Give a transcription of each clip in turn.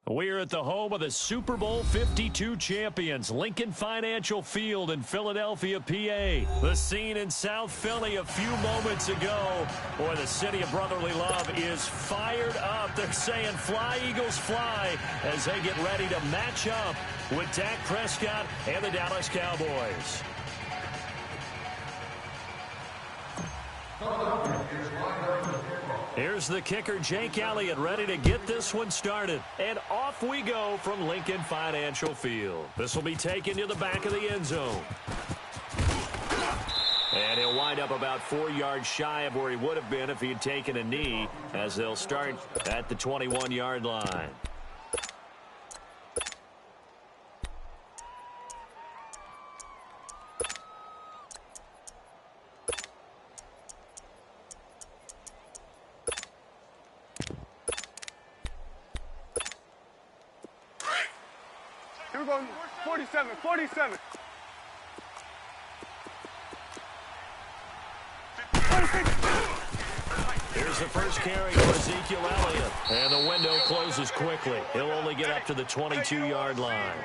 We're at the home of the Super Bowl 52 champions, Lincoln Financial Field in Philadelphia, PA. The scene in South Philly a few moments ago. Boy, the city of brotherly love is fired up. They're saying, fly, Eagles, fly, as they get ready to match up with Dak Prescott and the Dallas Cowboys. Here's the kicker, Jake Elliott, ready to get this one started. And off we go from Lincoln Financial Field. This will be taken to the back of the end zone. And he'll wind up about 4 yards shy of where he would have been if he had taken a knee, as they'll start at the 21-yard line. Here we go, 47. Here's the first carry for Ezekiel Elliott. And the window closes quickly. He'll only get up to the 22-yard line.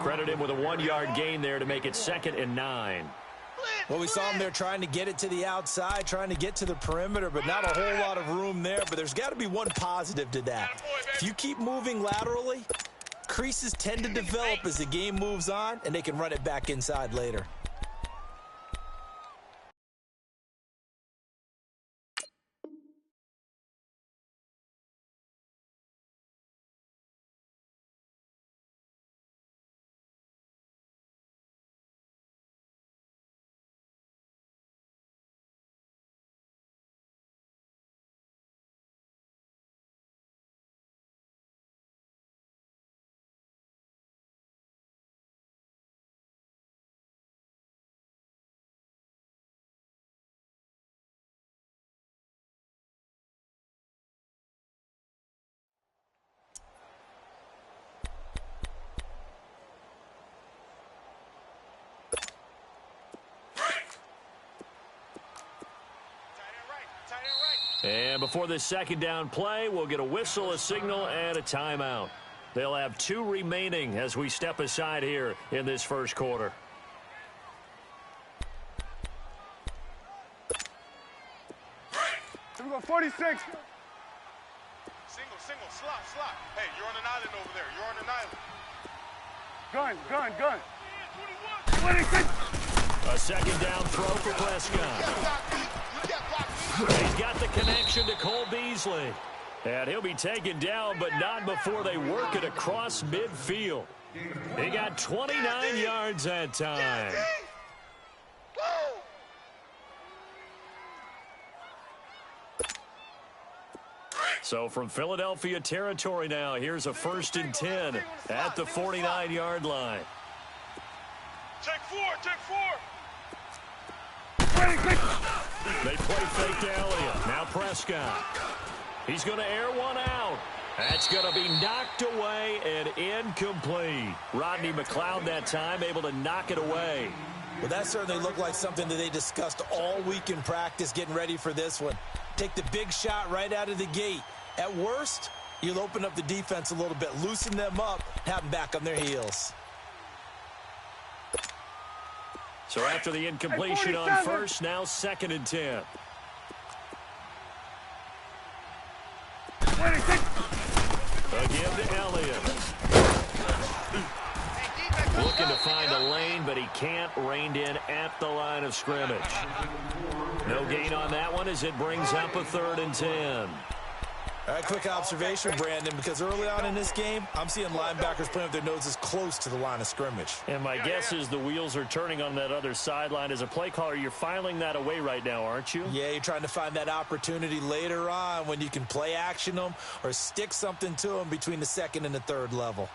Credit him with a 1-yard gain there to make it 2nd and 9. Well, we saw him there trying to get it to the outside, trying to get to the perimeter, but not a whole lot of room there. But there's got to be one positive to that. If you keep moving laterally, creases tend to develop as the game moves on, and they can run it back inside later. And before this second down play, we'll get a whistle, a signal, and a timeout. They'll have 2 remaining as we step aside here in this first quarter. Here we go, 46. Single, slot. Hey, you're on an island over there. You're on an island. Gun. 26. A second down throw for Prescott. He's got the connection to Cole Beasley. And he'll be taken down, but not before they work it across midfield. He got 29 yards that time. So from Philadelphia territory now, here's a 1st and 10 at the 49-yard line. Check 4. They play fake to Elliott. Now Prescott. He's going to air one out. That's going to be knocked away and incomplete. Rodney McLeod that time able to knock it away. Well, that certainly looked like something that they discussed all week in practice getting ready for this one. Take the big shot right out of the gate. At worst, you'll open up the defense a little bit, loosen them up, have them back on their heels. So after the incompletion on first, now 2nd and 10. Again to Elliott. Looking to find a lane, but he can't. Reined in at the line of scrimmage. No gain on that one as it brings up a 3rd and 10. All right, quick observation, Brandon, because early on in this game, I'm seeing linebackers playing with their noses close to the line of scrimmage. And my guess is the wheels are turning on that other sideline. As a play caller, you're filing that away right now, aren't you? Yeah, you're trying to find that opportunity later on when you can play action them or stick something to them between the 2nd and the 3rd level.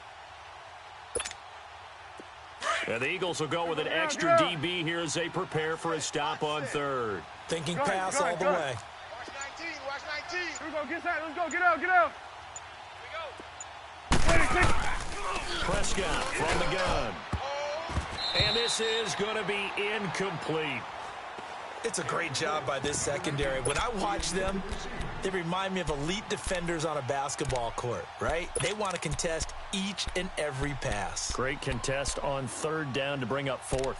And the Eagles will go with an extra DB here as they prepare for a stop on 3rd. Thinking pass all the way. Watch 19. Here we go, get out, let's go, get out. Prescott from the gun. And this is going to be incomplete. It's a great job by this secondary. When I watch them, they remind me of elite defenders on a basketball court, right? They want to contest each and every pass. Great contest on third down to bring up fourth.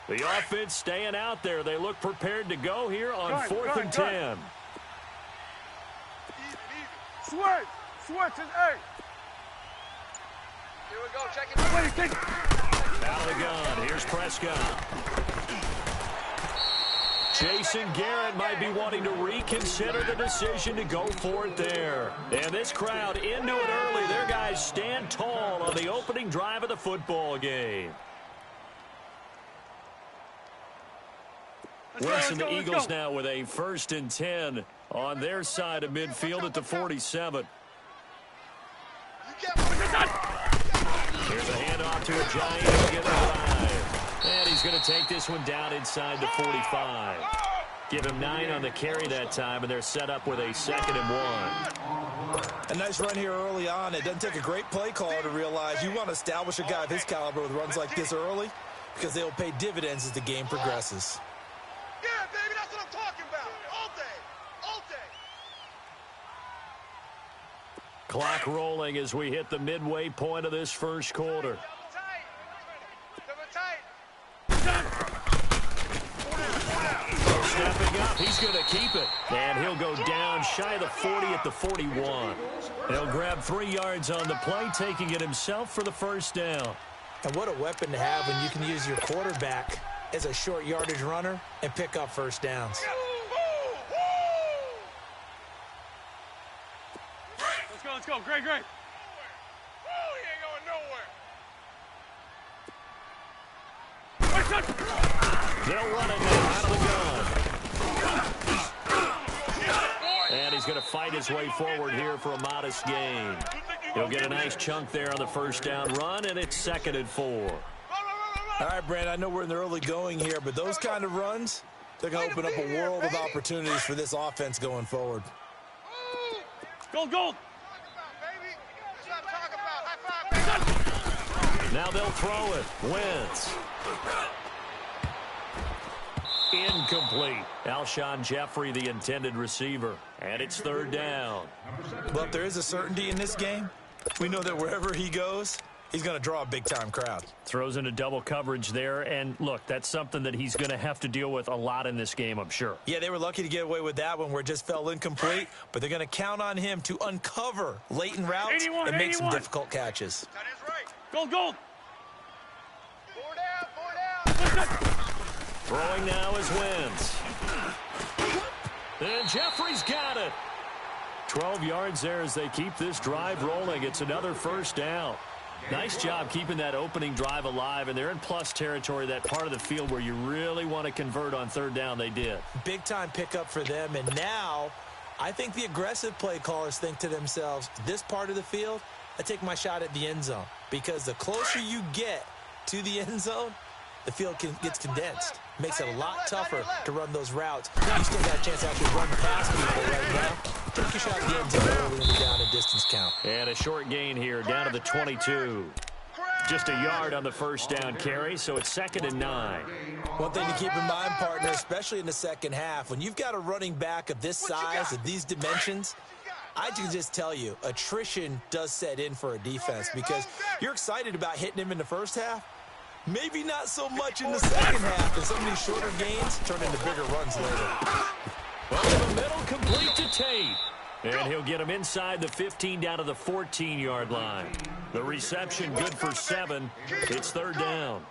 The offense staying out there. They look prepared to go here on fourth and 10. Switch is eight. Here we go, check it. Out of the gun. Here's Prescott. Jason Garrett might be wanting to reconsider the decision to go for it there. And this crowd into it early. Their guys stand tall on the opening drive of the football game. Wes and the Eagles now with a 1st and 10 on their side of midfield at the 47. Here's a handoff to a Giant to get a drive. And he's going to take this one down inside the 45. Give him 9 on the carry that time, and they're set up with a 2nd and 1. A nice run here early on. It doesn't take a great play caller to realize you want to establish a guy of his caliber with runs like this early because they'll pay dividends as the game progresses. Yeah, baby, that's what I'm talking about. All day. All day. Clock rolling as we hit the midway point of this first quarter. Stepping up, he's going to keep it. And he'll go down shy of the 40 at the 41. He'll grab 3 yards on the play, taking it himself for the first down. And what a weapon to have when you can use your quarterback as a short yardage runner and pick up first downs. Let's go. Great. He ain't going nowhere. They'll run it now out of the gun. And he's going to fight his way forward here for a modest gain. He'll get a nice chunk there on the first down run, and it's 2nd and 4. All right, Brand, I know we're in the early going here, but those kind of runs, they're going to open up a world of opportunities for this offense going forward. Gold. Now they'll throw it. Wentz. Incomplete. Alshon Jeffrey, the intended receiver. And it's 3rd down. Well, if there is a certainty in this game, we know that wherever he goes, he's going to draw a big-time crowd. Throws into double coverage there. And, look, that's something that he's going to have to deal with a lot in this game, I'm sure. Yeah, they were lucky to get away with that one where it just fell incomplete, but they're going to count on him to uncover latent routes and make some difficult catches. That is right. Gold. 4 down. Throwing now is Wentz. And Jeffrey's got it. 12 yards there as they keep this drive rolling. It's another first down. Nice job keeping that opening drive alive, and they're in plus territory, that part of the field where you really want to convert on 3rd down. They did. Big-time pickup for them, and now I think the aggressive play callers think to themselves, this part of the field, I take my shot at the end zone, because the closer you get to the end zone, the field gets condensed. Makes it a lot tougher to run those routes. You still got a chance to actually run past people right now. Take your shot at the end zone early in the down and distance count. And a short gain here, down to the 22. Just a yard on the first down carry, so it's 2nd and 9. One thing to keep in mind, partner, especially in the second half, when you've got a running back of this size, of these dimensions, I can just tell you, attrition does set in for a defense because you're excited about hitting him in the first half. Maybe not so much in the second half, and some of these shorter gains turn into bigger runs later. Over the middle, complete to Tate. And he'll get him inside the 15 down to the 14-yard line. The reception good for 7. It's 3rd down.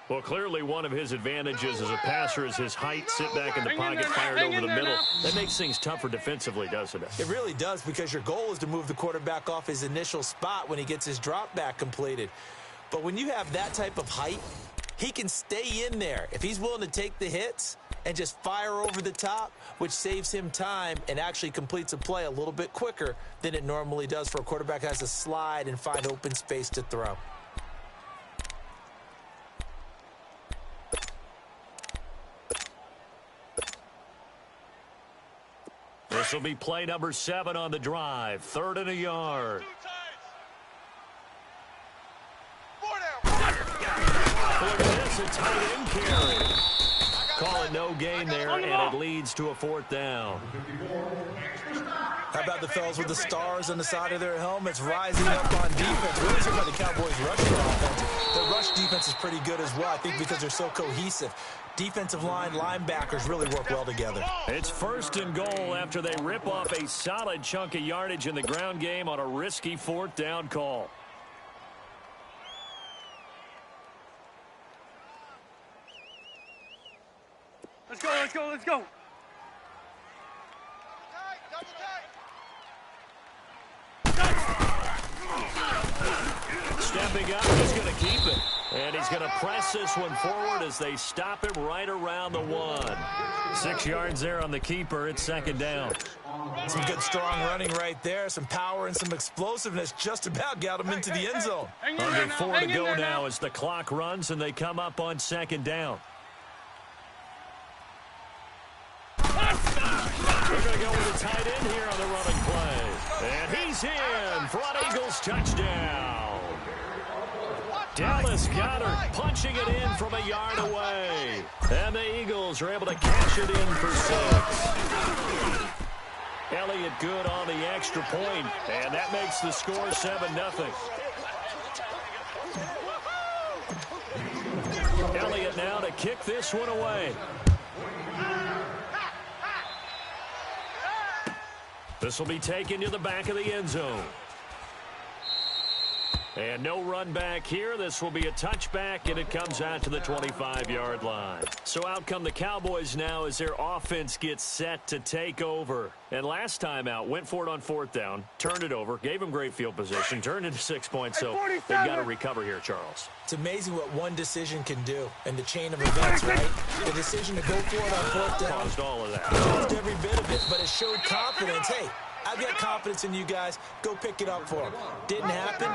Well, clearly one of his advantages as a passer is his height. Sit back in the pocket, fired over the middle. That makes things tougher defensively, doesn't it? It really does, because your goal is to move the quarterback off his initial spot when he gets his drop back completed. But when you have that type of height, he can stay in there. If he's willing to take the hits and just fire over the top, which saves him time and actually completes a play a little bit quicker than it normally does for a quarterback that has to slide and find open space to throw. This will be play number 7 on the drive. 3rd and a yard. Look at this, a tight end carry. Call it no gain there, and it leads to a 4th down. How about the fellas with the stars on the side of their helmets rising up on defense? Really talking about the Cowboys' rushing offense. Their rush defense is pretty good as well, I think, because they're so cohesive. Defensive line, linebackers really work well together. It's 1st and goal after they rip off a solid chunk of yardage in the ground game on a risky 4th down call. Let's go, let's go, let's go. Double tight. Stepping up, he's going to keep it. And he's going to press this one forward as they stop him right around the 1. 6 yards there on the keeper. It's 2nd down. Some good strong running right there. Some power and some explosiveness just about got him into the end zone. Under 4 to go now as the clock runs and they come up on 2nd down. They're going to go with a tight end here on the running play. And he's in. Front Eagles touchdown. Dallas Goedert punching it in from a yard away. And the Eagles are able to cash it in for 6. Elliott good on the extra point, and that makes the score 7-0. Elliott now to kick this one away. This will be taken to the back of the end zone. And no run back here. This will be a touchback, and it comes out to the 25-yard line. So out come the Cowboys now as their offense gets set to take over. And last time out, went for it on 4th down, turned it over, gave them great field position, turned into 6 points. So they've got to recover here, Charles. It's amazing what one decision can do in the chain of events, right? The decision to go for it on 4th down. Caused all of that. Caused every bit of it, but it showed confidence. Hey, I've got confidence in you guys. Go pick it up for them. Didn't happen.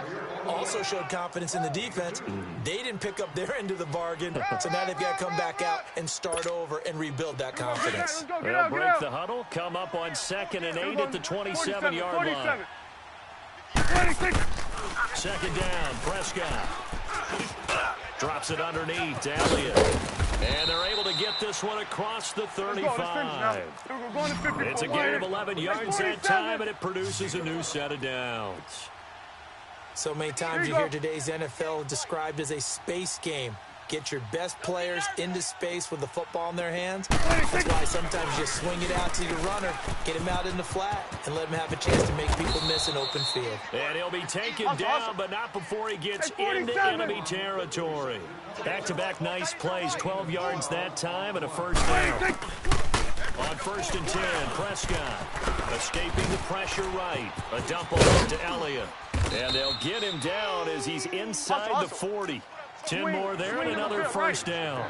Also showed confidence in the defense. They didn't pick up their end of the bargain, so now they've got to come back out and start over and rebuild that confidence. They'll break the huddle, come up on 2nd and 8 at the 27-yard line. 2nd down, Prescott. Drops it underneath to Elliott. And they're able to get this one across the 35. It's a gain of 11 yards that time, and it produces a new set of downs. So many times you hear today's NFL described as a space game. Get your best players into space with the football in their hands. That's why sometimes you swing it out to your runner, get him out in the flat, and let him have a chance to make people miss an open field. And he'll be taken down, but not before he gets into enemy territory. Back-to-back nice plays, 12 yards that time, and a 1st down. On 1st and 10, Prescott escaping the pressure right. A dump off to Elliott. And they'll get him down as he's inside the 40. 10 more there and another 1st down.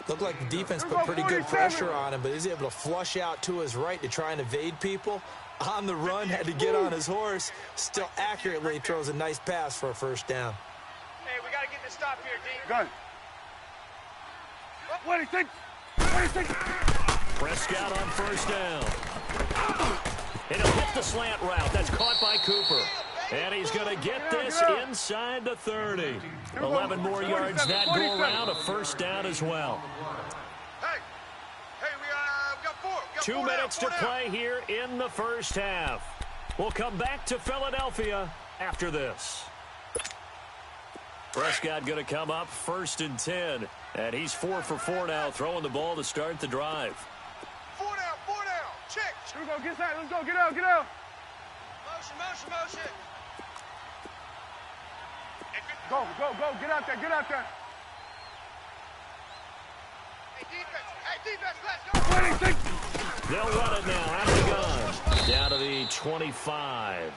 Looked like the defense put pretty good pressure on him, but he's able to flush out to his right to try and evade people. On the run, had to get on his horse. Still accurately throws a nice pass for a 1st down. Hey, we got to get this stop here, D. Good. What do you think? What do you think? Prescott on 1st down. And he'll hit the slant route. That's caught by Cooper. And he's going to get this inside the 30. 11 more yards that go around, a 1st down as well. Hey, we got 4. 2 minutes to play here in the 1st half. We'll come back to Philadelphia after this. Prescott going to come up 1st and 10. And he's 4 for 4 now, throwing the ball to start the drive. 4 down. Check. Here we go, get out, let's go, get out. Motion. Go, get out there. Hey, defense, let's go. They'll run it now out of the gun. Down to the 25.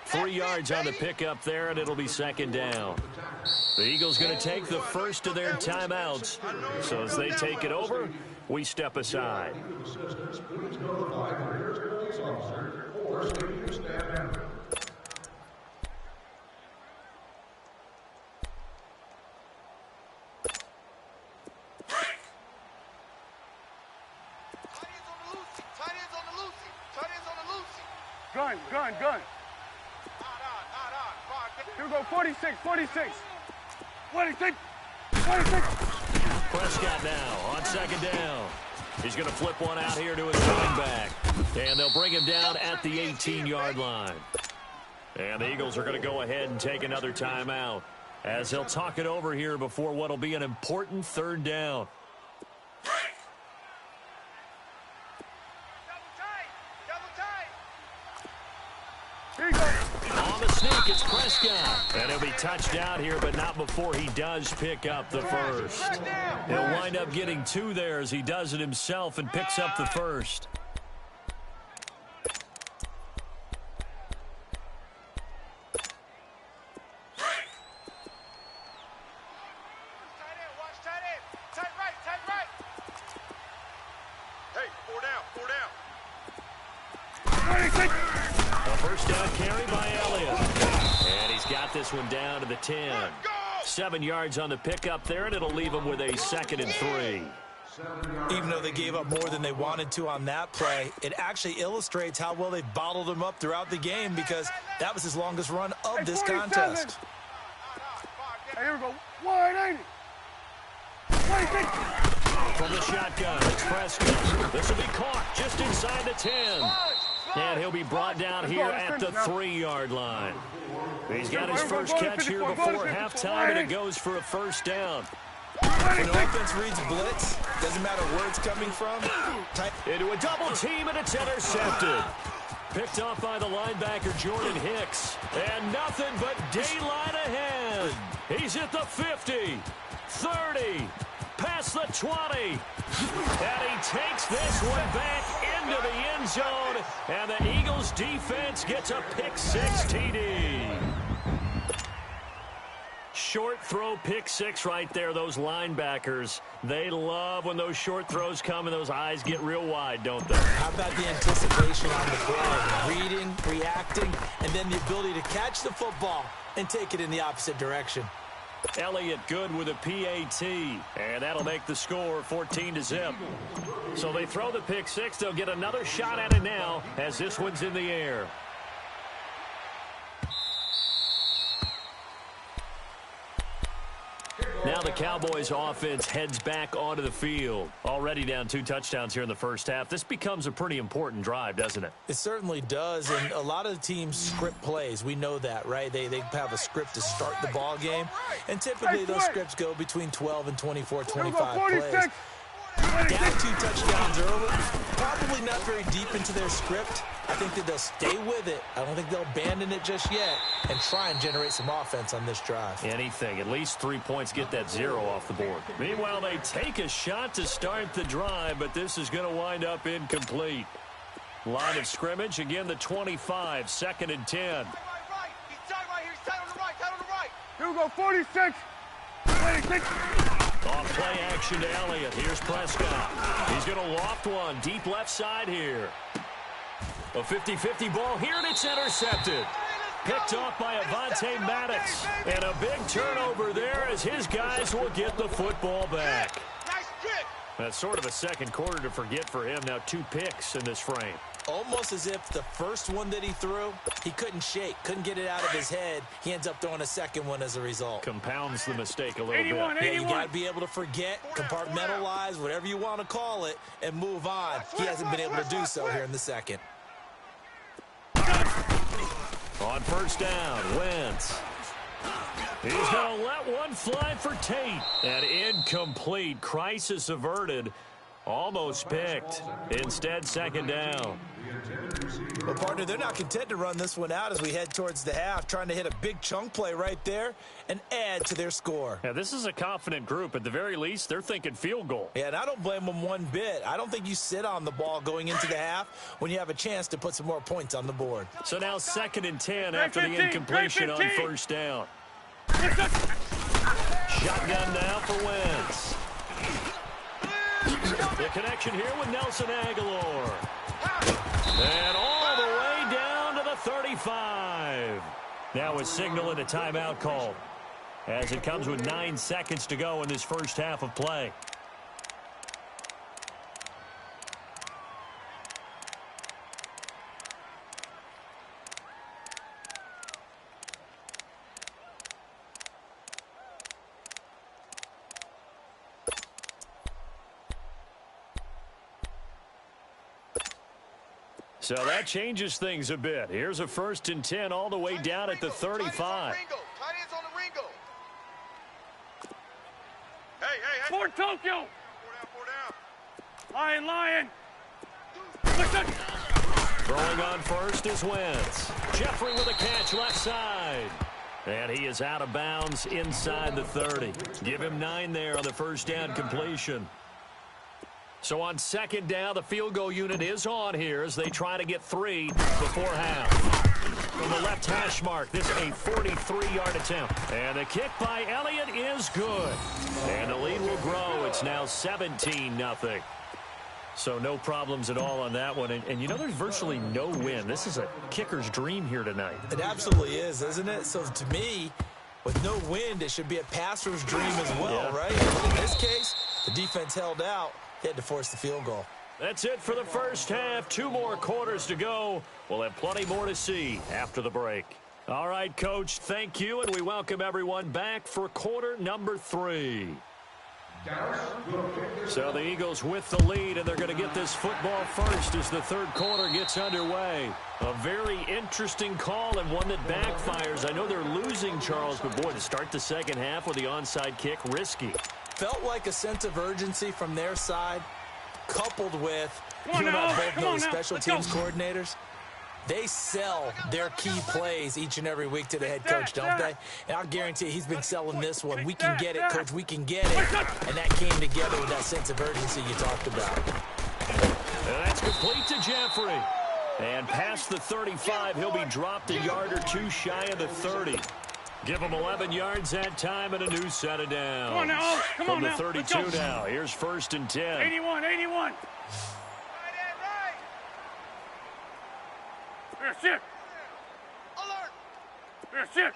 3 yards on the pickup there, and it'll be 2nd down. The Eagles going to take the first of their timeouts. So as they take it over, we step aside. Tight ends on the loosey. Gun. Here we go, 46. 46. Prescott now on second down. He's going to flip one out here to his running back. And they'll bring him down at the 18-yard line. And the Eagles are going to go ahead and take another timeout as they'll talk it over here before what will be an important third down. Here you go. On the sneak, it's Prescott. And he'll be touched out here, but not before he does pick up the first. He'll wind up getting 2 there as he does it himself and picks up the first. Hey, 4 down. A first down carry by Elliott. And he's got this one down to the 10. 7 yards on the pickup there, and it'll leave him with a 2nd and 3. Even though they gave up more than they wanted to on that play, it actually illustrates how well they've bottled him up throughout the game because that was his longest run of this 47. contest. Hey, here we go. 180. 26. From the shotgun, it's Prescott. This will be caught just inside the 10. And he'll be brought down here at the 3-yard line. He's got his first catch here before halftime, and it goes for a first down. When the offense reads blitz, doesn't matter where it's coming from. Into a double team, and it's intercepted. Picked off by the linebacker, Jordan Hicks. And nothing but daylight ahead. He's at the 50, 30, past the 20. And he takes this one back into the end zone. And the Eagles defense gets a pick-6 TD. Short throw, pick-6 right there. Those linebackers, they love when those short throws come and those eyes get real wide, don't they? How about the anticipation on the play? Reading, reacting, and then the ability to catch the football and take it in the opposite direction. Elliott good with a PAT, and that'll make the score 14-0. So they throw the pick-6. They'll get another shot at it now as this one's in the air. Now the Cowboys offense heads back onto the field. Already down 2 touchdowns here in the first half. This becomes a pretty important drive, doesn't it? It certainly does, and a lot of the teams script plays. We know that, right? They have a script to start the ball game, and typically those scripts go between 12 and 24, 25 plays. Down 2 touchdowns early, probably not very deep into their script. I think that they'll stay with it. I don't think they'll abandon it just yet and try and generate some offense on this drive. Anything. At least 3 points, get that 0 off the board. Meanwhile, they take a shot to start the drive, but this is going to wind up incomplete. Line of scrimmage, again, the 25, 2nd and 10. Here we go, 46. 26. Off play action to Elliott. Here's Prescott. He's going to loft one deep left side here. A 50-50 ball here, and it's intercepted. Picked off by Avonte Maddox. And a big turnover there as his guys will get the football back. That's sort of a second quarter to forget for him. Now 2 picks in this frame. Almost as if the first one that he threw, he couldn't shake, couldn't get it out of his head. He ends up throwing a second one as a result. Compounds the mistake a little 81, bit. Yeah, you got to be able to forget, compartmentalize, whatever you want to call it, and move on. He hasn't been able to do so here in the second. On first down, Wentz. He's going to let one fly for Tate. And incomplete. Crisis averted. Almost picked. Instead, 2nd down. Well, partner, they're not content to run this one out as we head towards the half, trying to hit a big chunk play right there and add to their score. Yeah, this is a confident group. At the very least, they're thinking field goal. Yeah, and I don't blame them one bit. I don't think you sit on the ball going into the half when you have a chance to put some more points on the board. So now 2nd and 10 after the incompletion on first down. Shotgun now for Wentz. The connection here with Nelson Aguilar. And all the way down to the 35. Now a signal and a timeout call as it comes with 9 seconds to go in this first half of play. So that changes things a bit. Here's a 1st and 10 all the way down at the 35. Tight ends on the Ringo. Hey. For Tokyo. Four down. Lion. Throwing on first is Wentz. Jeffrey with a catch left side. And he is out of bounds inside the 30. Give him 9 there on the first down completion. So on 2nd down, the field goal unit is on here as they try to get 3 before half. From the left hash mark, this is a 43-yard attempt. And the kick by Elliott is good. And the lead will grow. It's now 17-0. So no problems at all on that one. And you know, there's virtually no wind. This is a kicker's dream here tonight. It absolutely is, isn't it? So to me, with no wind, it should be a passer's dream as well, right? In this case, the defense held out. They had to force the field goal. That's it for the first half. 2 more quarters to go. We'll have plenty more to see after the break. All right, Coach, thank you, and we welcome everyone back for quarter number 3. So the Eagles with the lead, and they're going to get this football first as the 3rd quarter gets underway. A very interesting call and one that backfires. I know they're losing, Charles, but boy, to start the 2nd half with the onside kick, risky. Felt like a sense of urgency from their side, coupled with both those special teams coordinators. They sell their key plays each and every week to the head coach, don't they? And I'll guarantee he's been selling this one. We can get it, Coach. We can get it. And that came together with that sense of urgency you talked about. And that's complete to Jeffrey. And past the 35, he'll be dropped a yard or 2 shy of the 30. Give him 11 yards that time and a new set of downs. Come on now. Come on now. From the 32 now. Here's 1st and 10. 81. Right. Here's shit. Alert. Here's shit.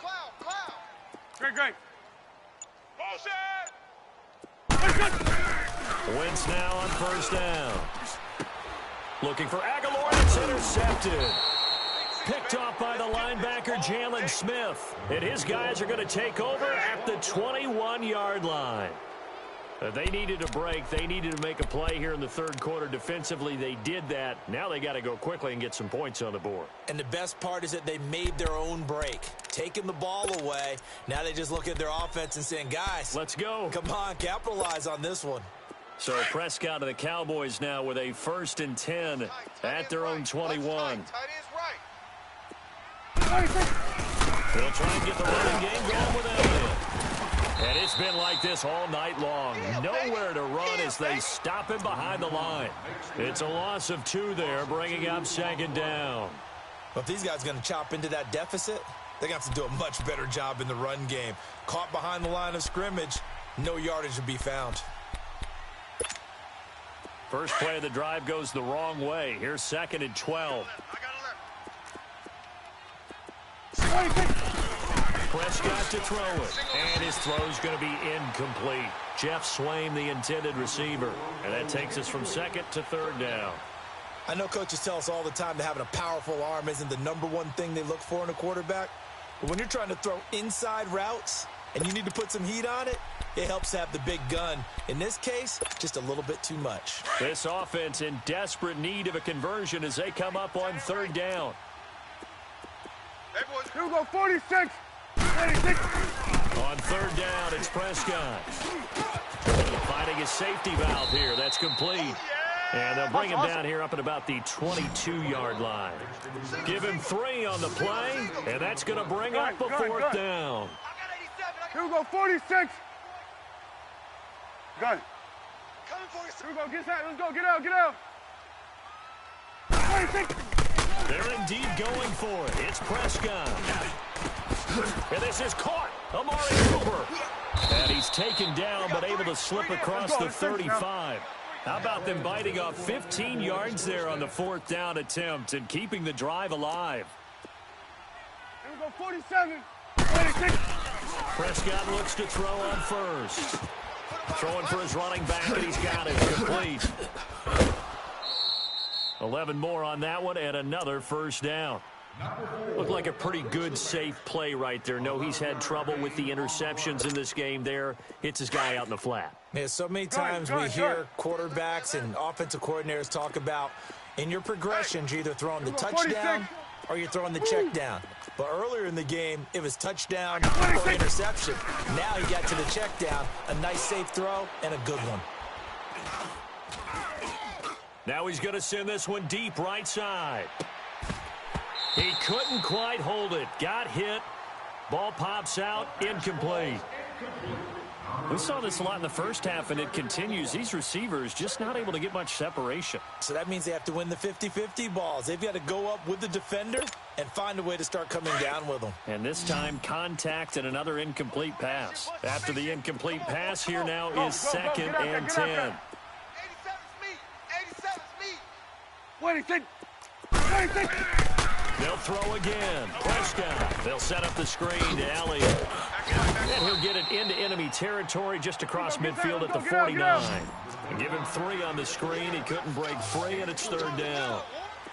Cloud. Great. Motion. Wentz now on 1st down. Looking for Aguilar. It's intercepted. Picked off by the linebacker, Jalen Smith. And his guys are going to take over at the 21-yard line. They needed a break. They needed to make a play here in the 3rd quarter. Defensively, they did that. Now they got to go quickly and get some points on the board. And the best part is that they made their own break, taking the ball away. Now they just look at their offense and saying, guys, let's go. Come on, capitalize on this one. So Prescott and the Cowboys now with a 1st and 10 at their own 21. Tight ends right. They'll try and get the running game going with Elliott. And it's been like this all night long. Nowhere to run as they stop him behind the line. It's a loss of 2 there, bringing up 2nd down. Well, if these guys are going to chop into that deficit, they're going to have to do a much better job in the run game. Caught behind the line of scrimmage, no yardage to be found. First play of the drive goes the wrong way. Here's 2nd and 12. Prescott to throw it. And his throw's going to be incomplete. Jeff Swain, the intended receiver. And that takes us from 2nd to 3rd down. I know coaches tell us all the time that having a powerful arm isn't the #1 thing they look for in a quarterback. But when you're trying to throw inside routes and you need to put some heat on it, it helps to have the big gun. In this case, just a little bit too much. This offense in desperate need of a conversion as they come up on 3rd down. Here we go, 46. 46. On 3rd down, it's Prescott. Finding his safety valve here. That's complete. And they'll bring him down here up at about the 22-yard line. Give him 3 on the play, and that's going to bring up a 4th down. Here we go, 46. Gun. Coming for you. Here we go, get that. Let's go, get out. 46. They're indeed going for it. It's Prescott. And this is caught. Amari Cooper. And he's taken down but able to slip across the 35. How about them biting off 15 yards there on the 4th down attempt and keeping the drive alive? Here we go, 47. 46. Prescott looks to throw on first. Throwing for his running back, and he's got it complete. 11 more on that one and another 1st down. Looked like a pretty good, safe play right there. No, he's had trouble with the interceptions in this game there. Hits his guy out in the flat. Yeah, so many times we hear quarterbacks and offensive coordinators talk about in your progressions, you're either throwing the touchdown or you're throwing the check down. But earlier in the game, it was touchdown or interception. Now he got to the check down, a nice safe throw, and a good one. Now he's going to send this one deep right side. He couldn't quite hold it. Got hit. Ball pops out. Incomplete. We saw this a lot in the first half, and it continues. These receivers just not able to get much separation. So that means they have to win the 50-50 balls. They've got to go up with the defender and find a way to start coming down with them. And this time, contact and another incomplete pass. After the incomplete pass, here now is 2nd and 10. 87's me. 87's me. Wait, think. They'll throw again. Prescott. They'll set up the screen to Elliott. And he'll get it into enemy territory just across midfield at the 49. And give him 3 on the screen. He couldn't break free, and it's 3rd down.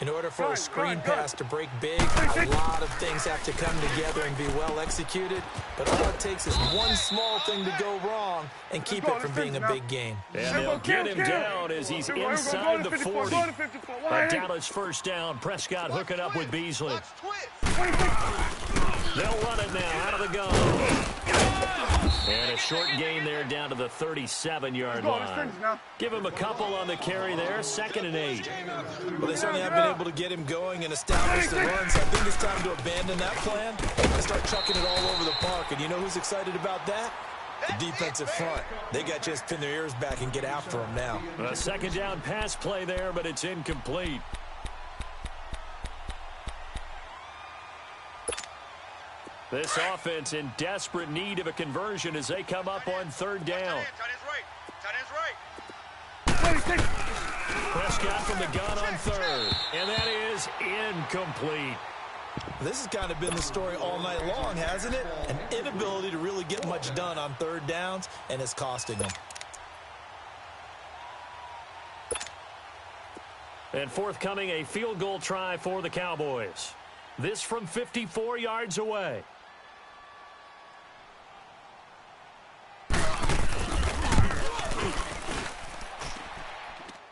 In order for a screen pass to break big, a lot of things have to come together and be well executed. But all it takes is one small thing to go wrong and keep it from being a big game. And they'll get him down as he's inside the 40. A Dallas first down. Prescott hooking up with Beasley. They'll run it now out of the gun. And a short gain there down to the 37-yard line. Give him a couple on the carry there. 2nd and 8. Well, they certainly have been able to get him going and establish the run, so I think it's time to abandon that plan and start chucking it all over the park. And you know who's excited about that? The defensive front. They got to just pin their ears back and get after him now. A 2nd down pass play there, but it's incomplete. This offense in desperate need of a conversion as they come up on 3rd down. Tight end's right. Prescott from the gun on 3rd. And that is incomplete. This has kind of been the story all night long, hasn't it? An inability to really get much done on 3rd downs, and it's costing them. And forthcoming, a field goal try for the Cowboys. This from 54 yards away.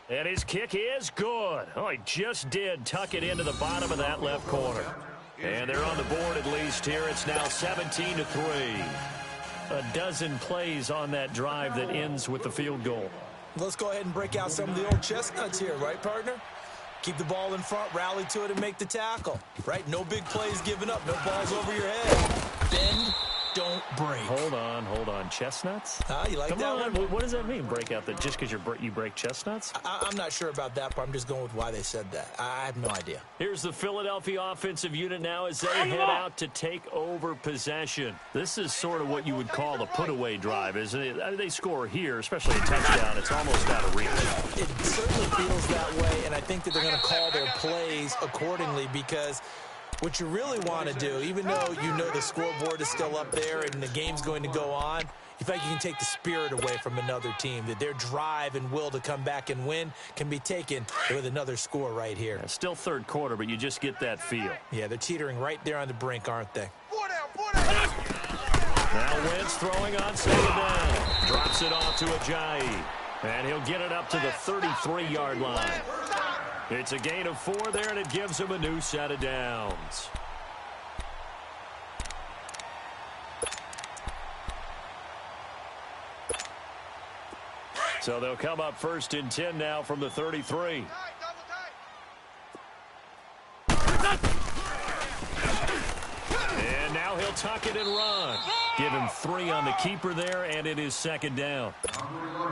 And his kick is good. Oh, he just did tuck it into the bottom of that left corner. And they're on the board at least here. It's now 17-3. A dozen plays on that drive that ends with the field goal. Let's go ahead and break out some of the old chestnuts here, right, partner? Keep the ball in front, rally to it, and make the tackle. Right? No big plays given up. No balls over your head. Bend, don't break. Hold on. Chestnuts? You like Come that on. one? What does that mean, break out? That just because you break chestnuts? I'm not sure about that, but I'm just going with why they said that. I have no idea. Here's the Philadelphia offensive unit now as they head out to take over possession. This is sort of what you would call a put-away drive, isn't it? They score here, especially a touchdown. It's almost out of reach. It certainly feels that way, and I think that they're going to call their plays accordingly because what you really want to do, even though you know the scoreboard is still up there and the game's going to go on, you feel like you can take the spirit away from another team, that their drive and will to come back and win can be taken with another score right here. Yeah, still 3rd quarter, but you just get that feel. Yeah, they're teetering right there on the brink, aren't they? 4 down. Now Wentz throwing on 2nd down. Drops it off to Ajayi. And he'll get it up to the 33-yard line. It's a gain of 4 there, and it gives him a new set of downs. So they'll come up 1st and 10 now from the 33. And now he'll tuck it and run. Give him 3 on the keeper there, and it is 2nd down.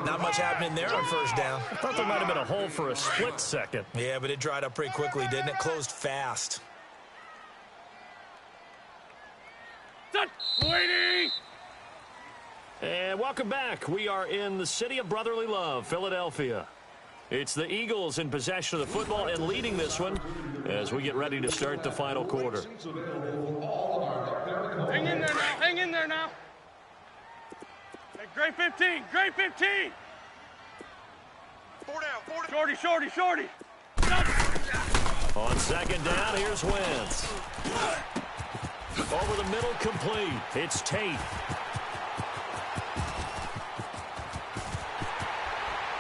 Not much happening there on 1st down. I thought there might have been a hole for a split second. Yeah, but it dried up pretty quickly, didn't it? Closed fast. Waiting! And welcome back. We are in the city of brotherly love, Philadelphia. It's the Eagles in possession of the football and leading this one as we get ready to start the final quarter. Hang in there now. Hang in there now. Hey, great 15. Great 15. 4 down. Shorty. On second down, here's Wentz. Over the middle, complete. It's Tate.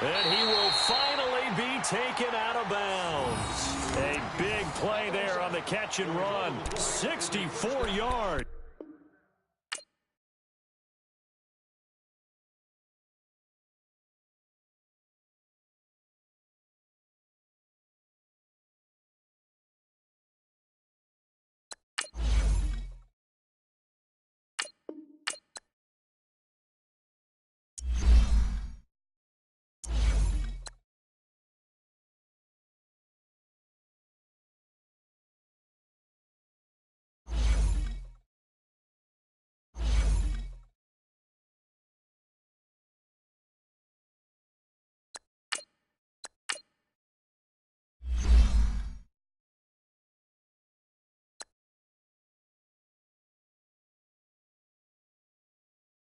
And he will finally be taken out of bounds. A big play there on the catch and run. 64 yards.